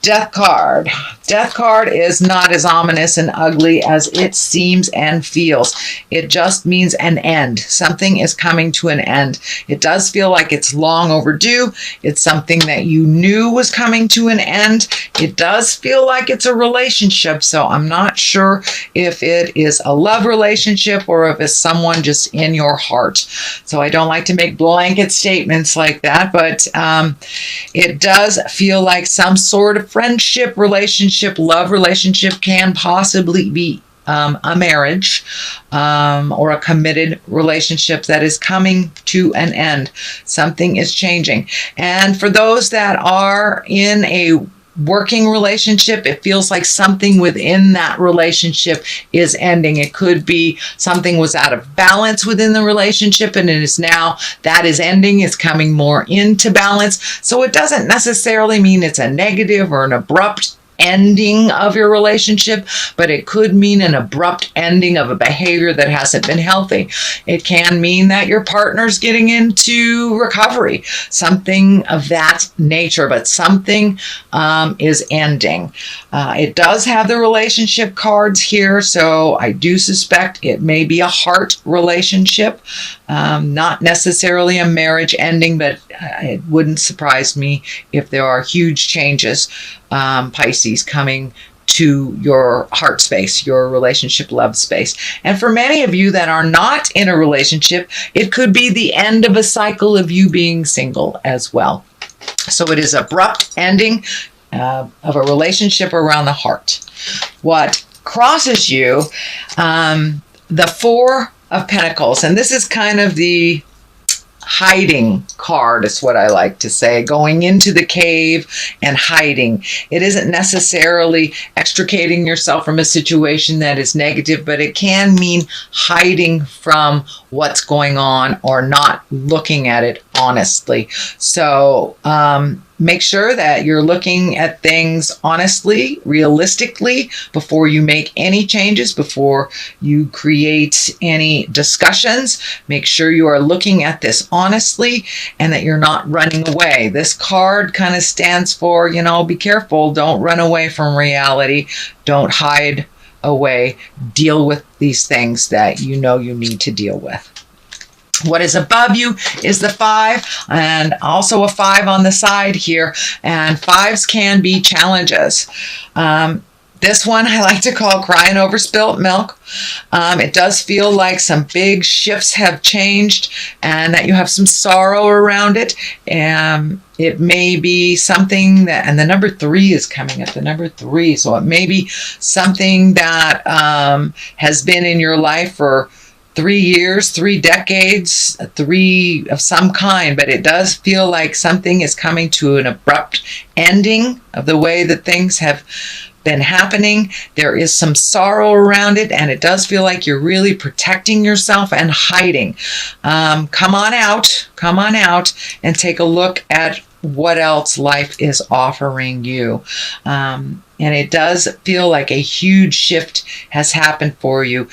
Death card. Death card is not as ominous and ugly as it seems and feels. It just means an end. Something is coming to an end. It does feel like it's long overdue. It's something that you knew was coming to an end. It does feel like it's a relationship, so I'm not sure if it is a love relationship or if it's someone just in your heart. So I don't like to make blanket statements like that, but it does feel like some sort of friendship, relationship, love relationship, can possibly be a marriage or a committed relationship that is coming to an end. Something is changing. And for those that are in a working relationship, it feels like something within that relationship is ending. It could be something was out of balance within the relationship and it is now that is ending. It's coming more into balance. So it doesn't necessarily mean it's a negative or an abrupt ending of your relationship, but it could mean an abrupt ending of a behavior that hasn't been healthy. It can mean that your partner's getting into recovery, something of that nature, but something is ending. It does have the relationship cards here, so I do suspect it may be a heart relationship, not necessarily a marriage ending, but it wouldn't surprise me if there are huge changes, Pisces, coming to your heart space, your relationship love space. And for many of you that are not in a relationship, it could be the end of a cycle of you being single as well. So it is abrupt ending of a relationship around the heart. What crosses you, the Four of Pentacles, and this is kind of the hiding card, is what I like to say, going into the cave and hiding. It isn't necessarily extricating yourself from a situation that is negative, but it can mean hiding from what's going on or not looking at it honestly. So make sure that you're looking at things honestly, realistically, before you make any changes, before you create any discussions. Make sure you are looking at this honestly and that you're not running away. This card kind of stands for, be careful. Don't run away from reality. Don't hide away. Deal with these things that you know you need to deal with. What is above you is the 5, and also a 5 on the side here. And 5s can be challenges. This one I like to call crying over spilt milk. It does feel like some big shifts have changed and that you have some sorrow around it. It may be something that, and the number 3 is coming up, the number 3. So it may be something that has been in your life for 3 years, 3 decades, 3 of some kind, but it does feel like something is coming to an abrupt ending of the way that things have been happening. There is some sorrow around it, and it does feel like you're really protecting yourself and hiding. Come on out and take a look at what else life is offering you. And it does feel like a huge shift has happened for you.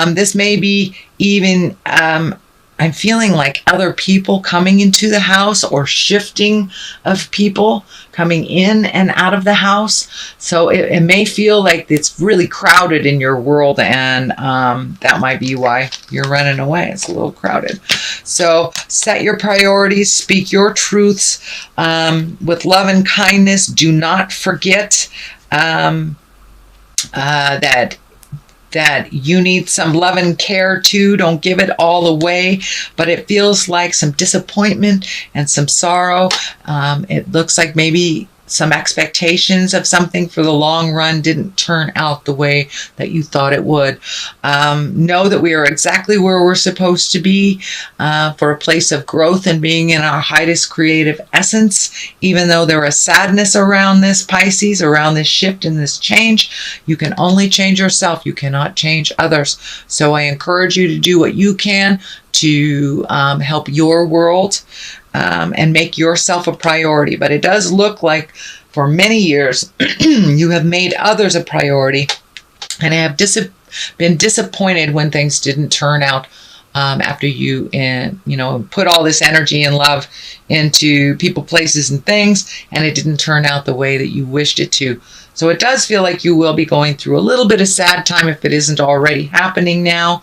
This may be even, I'm feeling like other people coming into the house or shifting of people coming in and out of the house. So it may feel like it's really crowded in your world, and that might be why you're running away. It's a little crowded. So set your priorities, speak your truths with love and kindness. Do not forget that you need some love and care too. Don't give it all away, but it feels like some disappointment and some sorrow. It looks like maybe some expectations of something for the long run didn't turn out the way that you thought it would. Know that we are exactly where we're supposed to be for a place of growth and being in our highest creative essence. Even though there is sadness around this, Pisces, around this shift and this change, you can only change yourself. You cannot change others. So I encourage you to do what you can to help your world and make yourself a priority. But it does look like for many years you have made others a priority and have been disappointed when things didn't turn out after you, put all this energy and love into people, places, and things, and it didn't turn out the way that you wished it to. So it does feel like you will be going through a little bit of sad time if it isn't already happening now.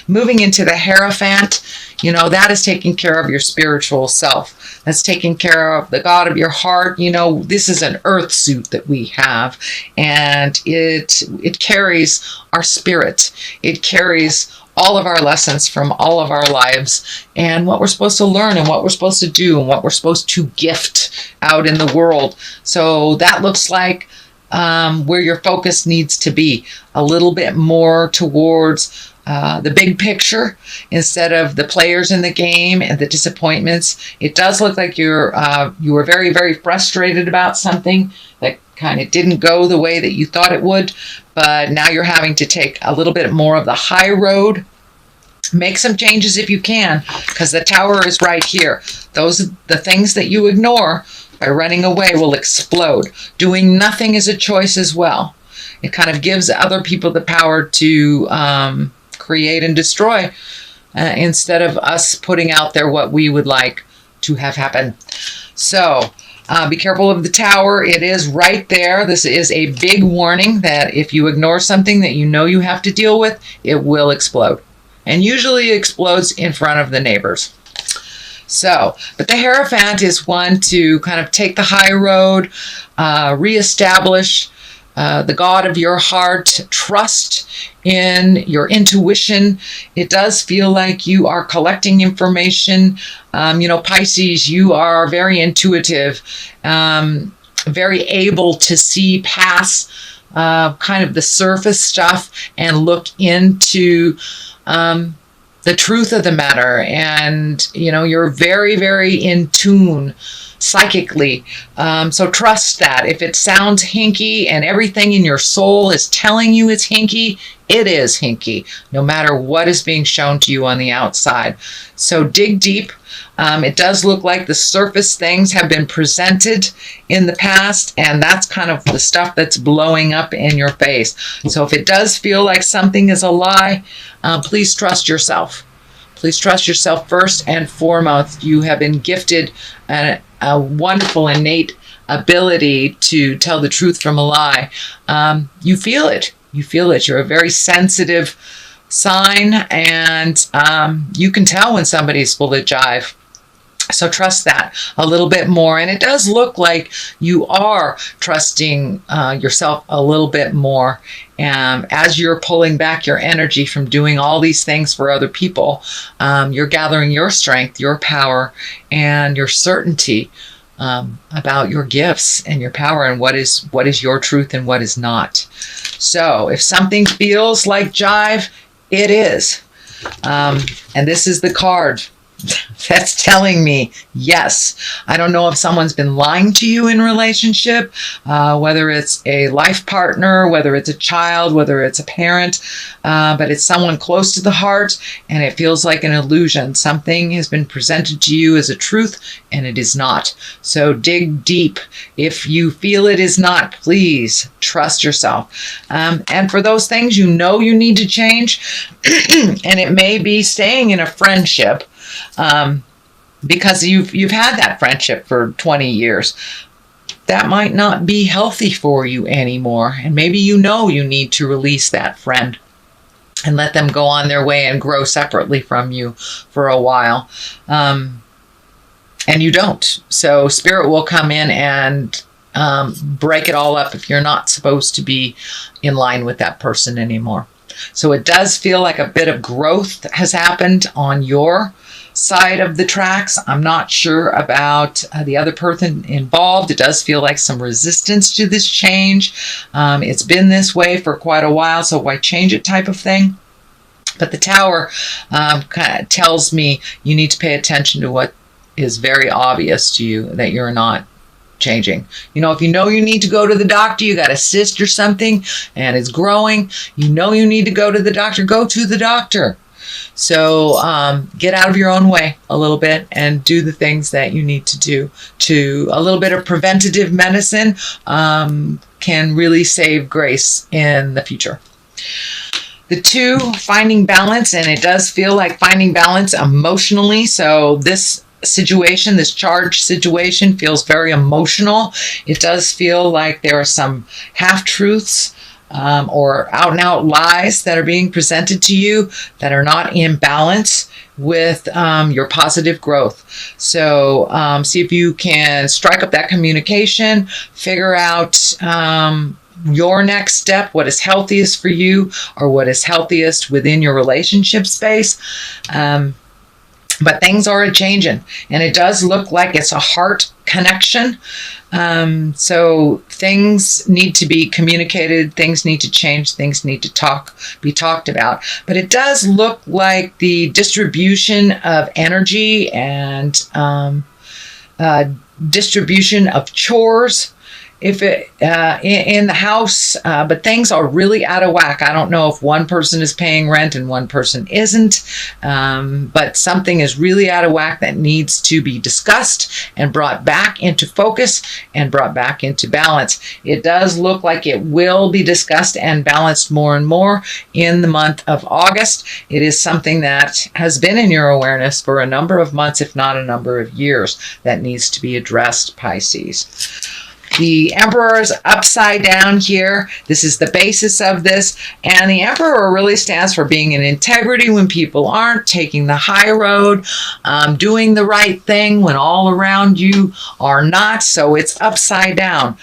Moving into the Hierophant, that is taking care of your spiritual self. That's taking care of the God of your heart. This is an earth suit that we have, and it carries our spirit. It carries all of our lessons from all of our lives, and what we're supposed to learn, and what we're supposed to do, and what we're supposed to gift out in the world. So that looks like where your focus needs to be, a little bit more towards the big picture instead of the players in the game and the disappointments. It does look like you were very, very frustrated about something that kind of didn't go the way that you thought it would, but now you're having to take a little bit more of the high road. Make some changes if you can, because the Tower is right here. The things that you ignore by running away will explode. Doing nothing is a choice as well. It kind of gives other people the power to create and destroy instead of us putting out there what we would like to have happen. So be careful of the Tower. It is right there. This is a big warning that if you ignore something that you have to deal with, it will explode. And usually it explodes in front of the neighbors. So, but the Hierophant is one to kind of take the high road, reestablish the God of your heart, trust in your intuition. It does feel like you are collecting information. Pisces, you are very intuitive, very able to see past kind of the surface stuff and look into the truth of the matter. And, you're very, very in tune psychically. So trust that. If it sounds hinky and everything in your soul is telling you it's hinky, it is hinky, no matter what is being shown to you on the outside. So dig deep. It does look like the surface things have been presented in the past, and that's kind of the stuff that's blowing up in your face. So if it does feel like something is a lie, please trust yourself. Please trust yourself first and foremost. You have been gifted a wonderful innate ability to tell the truth from a lie. You feel it. You feel it. You're a very sensitive sign, and you can tell when somebody's full of jive. So trust that a little bit more. And it does look like you are trusting yourself a little bit more. As you're pulling back your energy from doing all these things for other people, you're gathering your strength, your power, and your certainty about your gifts and your power and what is your truth and what is not. So if something feels like jive, it is. And this is the card that's telling me yes. I don't know if someone's been lying to you in relationship, whether it's a life partner, whether it's a child, whether it's a parent, but it's someone close to the heart, and it feels like an illusion. Something has been presented to you as a truth, and it is not. So dig deep. If you feel it is not, please trust yourself. And for those things you need to change, and it may be staying in a friendship, because you've had that friendship for 20 years. That might not be healthy for you anymore. And maybe you need to release that friend and let them go on their way and grow separately from you for a while. And you don't. So Spirit will come in and break it all up if you're not supposed to be in line with that person anymore. So it does feel like a bit of growth has happened on your side of the tracks. I'm not sure about the other person involved. It does feel like some resistance to this change. It's been this way for quite a while, so why change it type of thing? But the Tower kind of tells me you need to pay attention to what is very obvious to you that you're not changing. If you need to go to the doctor, you got a cyst or something and it's growing, you need to go to the doctor, go to the doctor. So get out of your own way a little bit and do the things that you need to do. A little bit of preventative medicine can really save grace in the future. The 2, finding balance, and it does feel like finding balance emotionally. So this situation, this charged situation, feels very emotional. It does feel like there are some half-truths or out-and-out lies that are being presented to you that are not in balance with your positive growth. So see if you can strike up that communication, figure out your next step, what is healthiest for you, or what is healthiest within your relationship space. But things are a-changing, and it does look like it's a heart connection. So things need to be communicated, things need to change, things need to be talked about. But it does look like the distribution of energy and distribution of chores if it in the house, but things are really out of whack. I don't know if one person is paying rent and one person isn't, but something is really out of whack that needs to be discussed and brought back into focus and brought back into balance. It does look like it will be discussed and balanced more and more in the month of August. It is something that has been in your awareness for a number of months, if not a number of years, that needs to be addressed, Pisces. The Emperor is upside down here. This is the basis of this. And the Emperor really stands for being in integrity when people aren't, taking the high road, doing the right thing when all around you are not. So it's upside down.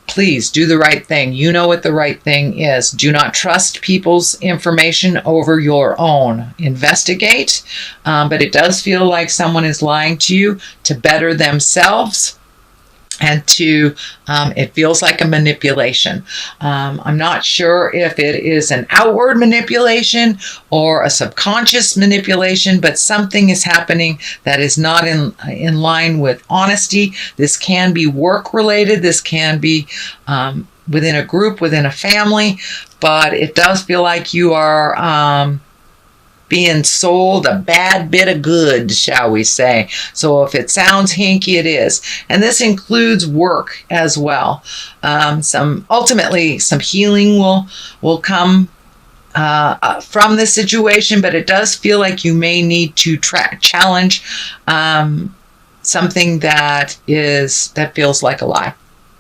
Please do the right thing. You know what the right thing is. Do not trust people's information over your own. Investigate. But it does feel like someone is lying to you to better themselves. And it feels like a manipulation. I'm not sure if it is an outward manipulation or a subconscious manipulation, but something is happening that is not in line with honesty. This can be work related. This can be within a group, within a family, but it does feel like you are being sold a bad bit of goods, shall we say. So if it sounds hinky, it is. And this includes work as well. Ultimately, some healing will come from this situation, but it does feel like you may need to challenge something that feels like a lie.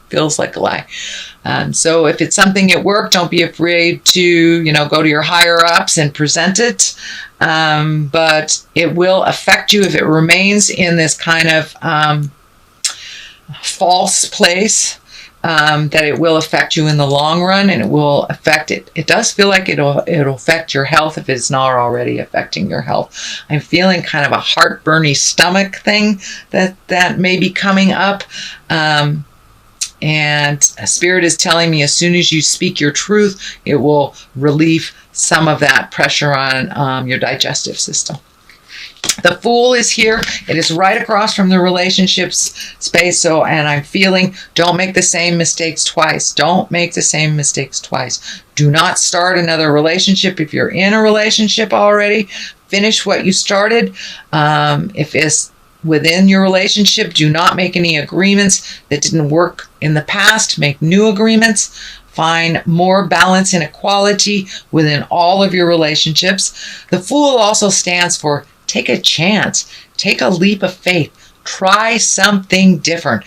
Feels like a lie. So if it's something at work, don't be afraid to, go to your higher ups and present it. But it will affect you if it remains in this kind of false place, that it will affect you in the long run, and it will affect it. It does feel like it'll affect your health if it's not already affecting your health. I'm feeling kind of a heartburny stomach thing that may be coming up. And Spirit is telling me as soon as you speak your truth, it will relieve some of that pressure on your digestive system. The Fool is here. It is right across from the relationships space. And I'm feeling, don't make the same mistakes twice. Don't make the same mistakes twice. Do not start another relationship. If you're in a relationship already, finish what you started. If it's within your relationship, do not make any agreements that didn't work in the past. Make new agreements. Find more balance and equality within all of your relationships. The Fool also stands for take a chance. Take a leap of faith. Try something different.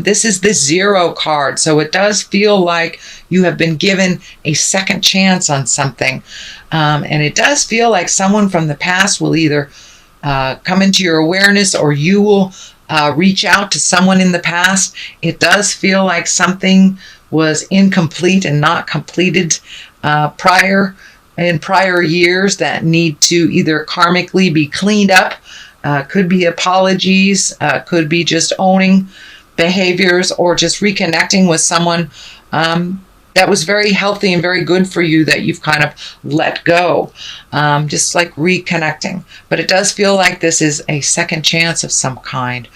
This is the 0 card, so it does feel like you have been given a second chance on something. And it does feel like someone from the past will either come into your awareness, or you will reach out to someone in the past. It does feel like something was incomplete and not completed in prior years that need to either karmically be cleaned up. Could be apologies, could be just owning behaviors, or just reconnecting with someone that was very healthy and very good for you that you've kind of let go, just like reconnecting. But it does feel like this is a second chance of some kind.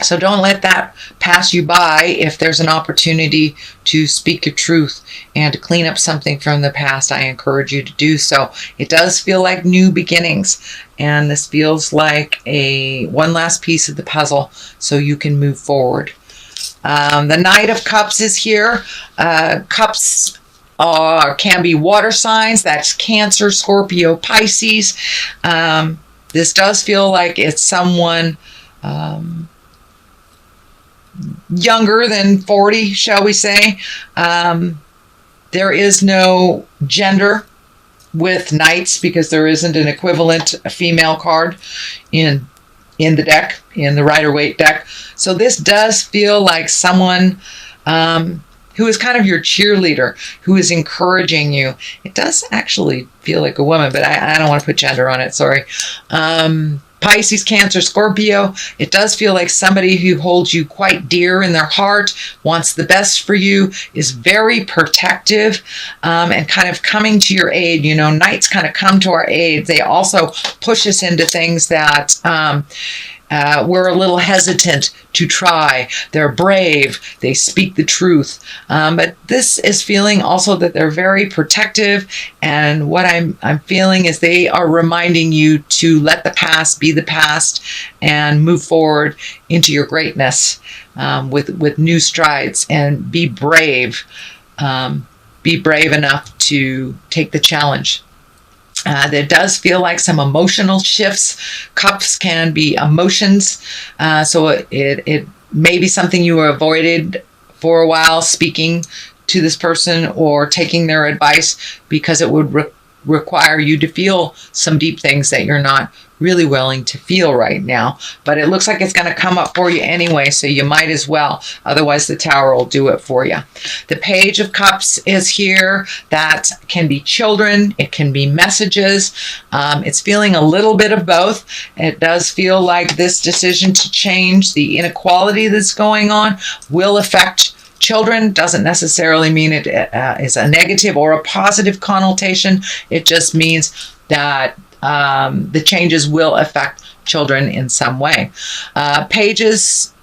So don't let that pass you by if there's an opportunity to speak your truth and to clean up something from the past. I encourage you to do so. It does feel like new beginnings, and this feels like one last piece of the puzzle so you can move forward. The Knight of Cups is here. Cups can be water signs. That's Cancer, Scorpio, Pisces. This does feel like it's someone younger than 40, shall we say. There is no gender with knights because there isn't an equivalent female card in the deck, in the Rider-Waite deck. So this does feel like someone who is kind of your cheerleader, who is encouraging you. It does actually feel like a woman, but I don't want to put gender on it, sorry. Pisces, Cancer, Scorpio, it does feel like somebody who holds you quite dear in their heart, wants the best for you, is very protective, and kind of coming to your aid. You know, knights kind of come to our aid. They also push us into things that we're a little hesitant to try. They're brave. They speak the truth. But this is feeling also that they're very protective. And what I'm feeling is they are reminding you to let the past be the past and move forward into your greatness with new strides, and be brave. Be brave enough to take the challenge. There does feel like some emotional shifts. Cups can be emotions. So it may be something you avoided for a while, speaking to this person or taking their advice, because it would require you to feel some deep things that you're not really willing to feel right now. But it looks like it's going to come up for you anyway, so you might as well. Otherwise, the Tower will do it for you. The Page of Cups is here. That can be children. It can be messages. It's feeling a little bit of both. It does feel like this decision to change the inequality that's going on will affect children. Doesn't necessarily mean it is a negative or a positive connotation. It just means that the changes will affect children in some way. Pages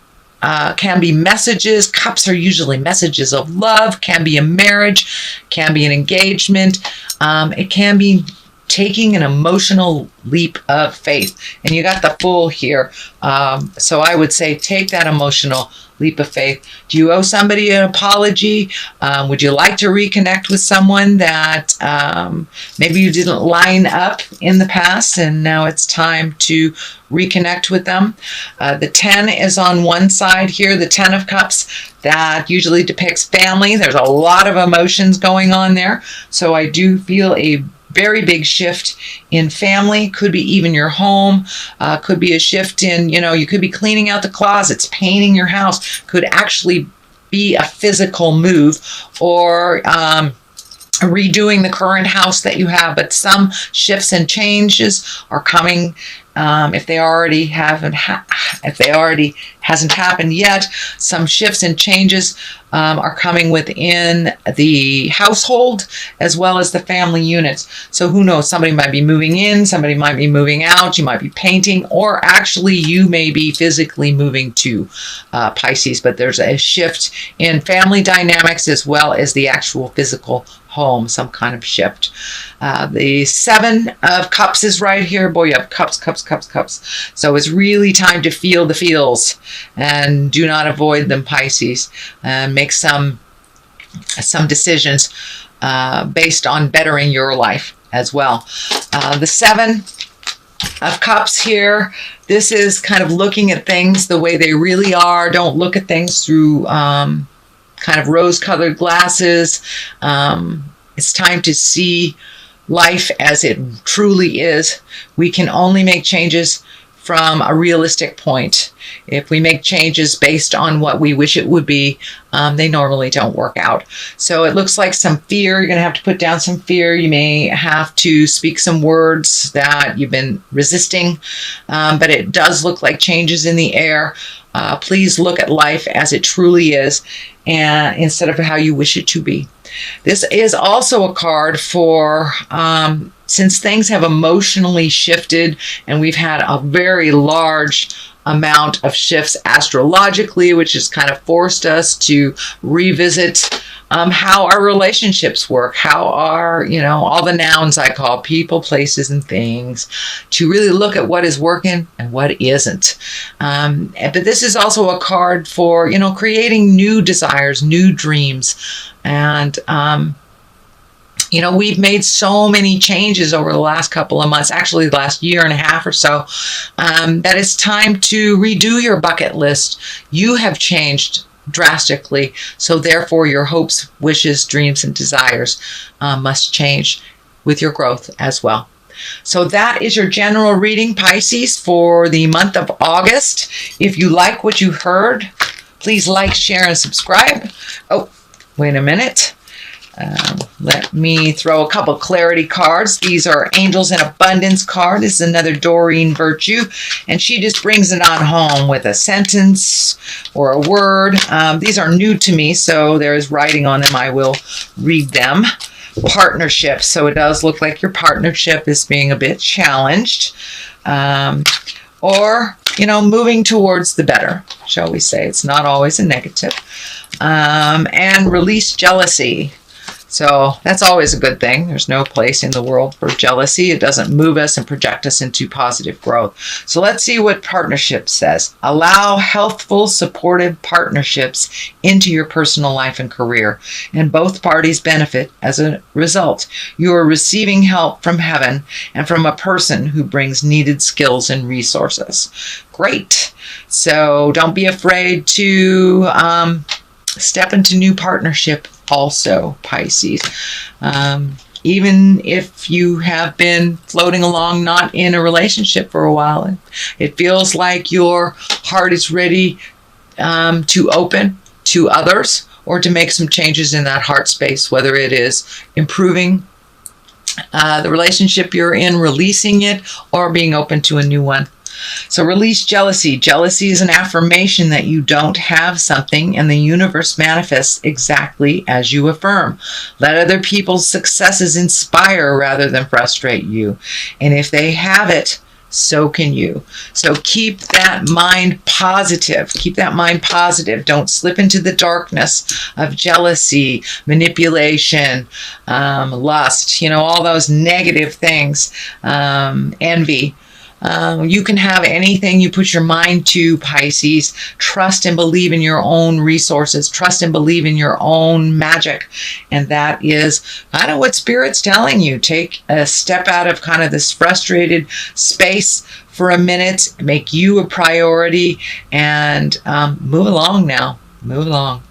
can be messages. Cups are usually messages of love, can be a marriage, can be an engagement. It can be taking an emotional leap of faith. And you got the Fool here. So I would say take that emotional leap of faith. Do you owe somebody an apology? Would you like to reconnect with someone that maybe you didn't line up in the past, and now it's time to reconnect with them? The 10 is on one side here, the 10 of Cups. That usually depicts family. There's a lot of emotions going on there. So I do feel a very big shift in family. Could be even your home. Could be a shift in, you could be cleaning out the closets, painting your house. Could actually be a physical move, or redoing the current house that you have. But some shifts and changes are coming. If they already hasn't happened yet, some shifts and changes are coming within the household as well as the family units. So who knows? Somebody might be moving in, somebody might be moving out, you might be painting, or actually you may be physically moving to Pisces. But there's a shift in family dynamics as well as the actual physical home, some kind of shift. The 7 of Cups is right here. Boy, you have cups. So it's really time to feel the feels, and do not avoid them, Pisces. Make some decisions based on bettering your life as well. The 7 of Cups here. This is kind of looking at things the way they really are. Don't look at things through kind of rose-colored glasses. It's time to see life as it truly is. We can only make changes from a realistic point. If we make changes based on what we wish it would be, they normally don't work out. So it looks like some fear. You're going to have to put down some fear. You may have to speak some words that you've been resisting, but it does look like changes in the air. Please look at life as it truly is, and instead of how you wish it to be. This is also a card for since things have emotionally shifted, and we've had a very large amount of shifts astrologically, which has kind of forced us to revisit how our relationships work, how our, all the nouns I call people, places, and things, to really look at what is working and what isn't. But this is also a card for, creating new desires, new dreams, and We've made so many changes over the last couple of months, actually the last year and a half or so, that it's time to redo your bucket list. You have changed drastically, so therefore your hopes, wishes, dreams, and desires must change with your growth as well. So that is your general reading, Pisces, for the month of August. If you like what you heard, please like, share, and subscribe. Oh, wait a minute. Let me throw a couple clarity cards. These are Angels in Abundance card. This is another Doreen Virtue, and she just brings it on home with a sentence or a word. These are new to me, so there's writing on them. I will read them. Partnership. So it does look like your partnership is being a bit challenged, or moving towards the better, shall we say. It's not always a negative. And release jealousy. So that's always a good thing. There's no place in the world for jealousy. It doesn't move us and project us into positive growth. So let's see what partnership says. Allow healthful, supportive partnerships into your personal life and career, and both parties benefit as a result. You are receiving help from heaven and from a person who brings needed skills and resources. Great. So don't be afraid to step into new partnership also, Pisces. Even if you have been floating along not in a relationship for a while, it feels like your heart is ready to open to others, or to make some changes in that heart space, whether it is improving the relationship you're in, releasing it, or being open to a new one. So release jealousy. Jealousy is an affirmation that you don't have something, and the universe manifests exactly as you affirm. Let other people's successes inspire rather than frustrate you. And if they have it, so can you. So keep that mind positive. Keep that mind positive. Don't slip into the darkness of jealousy, manipulation, lust, all those negative things, envy. You can have anything you put your mind to, Pisces. Trust and believe in your own resources. Trust and believe in your own magic. And that is kind of what Spirit's telling you. Take a step out of kind of this frustrated space for a minute. Make you a priority and move along now. Move along.